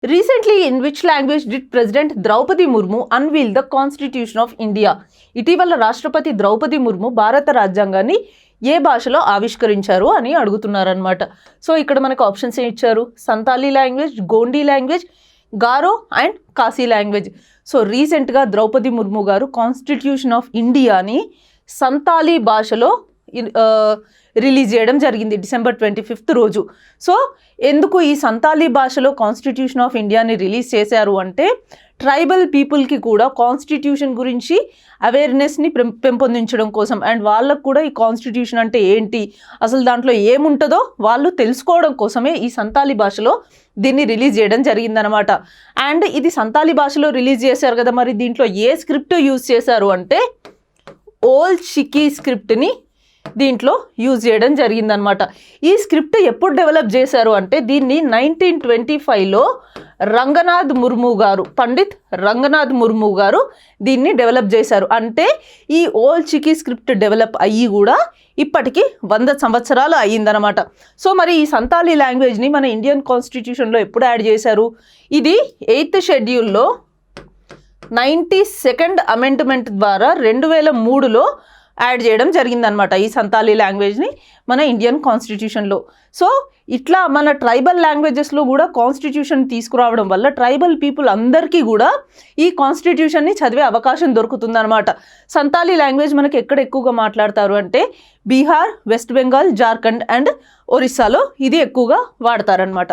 Recently in which language did president Draupadi Murmu unveil the constitution of India? ఇటీవల రాష్ట్రపతి ద్రౌపది ముర్ము భారత రాజ్యాంగాన్ని ఏ భాషలో ఆవిష్కరించారు అని అడుగుతున్నారనమాట. సో ఇక్కడ మనకు ఆప్షన్స్ ఏం ఇచ్చారు? Santali language, Gondi language, Garo and Khasi language. So రీసెంట్గా ద్రౌపది ముర్ము గారు కాన్స్టిట్యూషన్ ఆఫ్ ఇండియాని సంతాలీ భాషలో రిలీజ్ చేయడం జరిగింది December 25 రోజు. సో ఎందుకు ఈ సంతాలీ భాషలో కాన్స్టిట్యూషన్ ఆఫ్ ఇండియాని రిలీజ్ చేశారు అంటే ట్రైబల్ పీపుల్కి కూడా కాన్స్టిట్యూషన్ గురించి అవేర్నెస్ని పెంపొందించడం కోసం, అండ్ వాళ్ళకు కూడా ఈ కాన్స్టిట్యూషన్ అంటే ఏంటి, అసలు దాంట్లో ఏముంటుందో వాళ్ళు తెలుసుకోవడం కోసమే ఈ సంతాలీ భాషలో దీన్ని రిలీజ్ చేయడం జరిగిందనమాట. అండ్ ఇది సంతాలీ భాషలో రిలీజ్ చేశారు కదా, మరి దీంట్లో ఏ స్క్రిప్ట్ యూజ్ చేశారు అంటే ఓల్డ్ షికీ స్క్రిప్ట్ని దీంట్లో యూజ్ చేయడం జరిగిందనమాట. ఈ స్క్రిప్ట్ ఎప్పుడు డెవలప్ చేశారు అంటే దీన్ని 1925లో రంగనాథ్ ముర్ము గారు, పండిత్ రంగనాథ్ ముర్ము గారు దీన్ని డెవలప్ చేశారు. అంటే ఈ ఓల్డ్ షికీ స్క్రిప్ట్ డెవలప్ అయ్యి కూడా ఇప్పటికి 100 సంవత్సరాలు అయ్యిందనమాట. సో మరి ఈ సంతాలీ లాంగ్వేజ్ని మన ఇండియన్ కాన్స్టిట్యూషన్లో ఎప్పుడు యాడ్ చేశారు? ఇది 8th షెడ్యూల్లో 92nd అమెండ్మెంట్ ద్వారా 2003లో యాడ్ చేయడం జరిగిందనమాట ఈ సంతాలీ లాంగ్వేజ్ని మన ఇండియన్ కాన్స్టిట్యూషన్లో. సో ఇట్లా మన ట్రైబల్ లాంగ్వేజెస్లో కూడా కాన్స్టిట్యూషన్ తీసుకురావడం వల్ల ట్రైబల్ పీపుల్ అందరికీ కూడా ఈ కాన్స్టిట్యూషన్ని చదివే అవకాశం దొరుకుతుందన్నమాట. సంతాలీ లాంగ్వేజ్ మనకి ఎక్కడ ఎక్కువగా మాట్లాడతారు అంటే బీహార్, వెస్ట్ బెంగాల్, జార్ఖండ్ అండ్ ఒరిస్సాలో ఇది ఎక్కువగా వాడతారనమాట.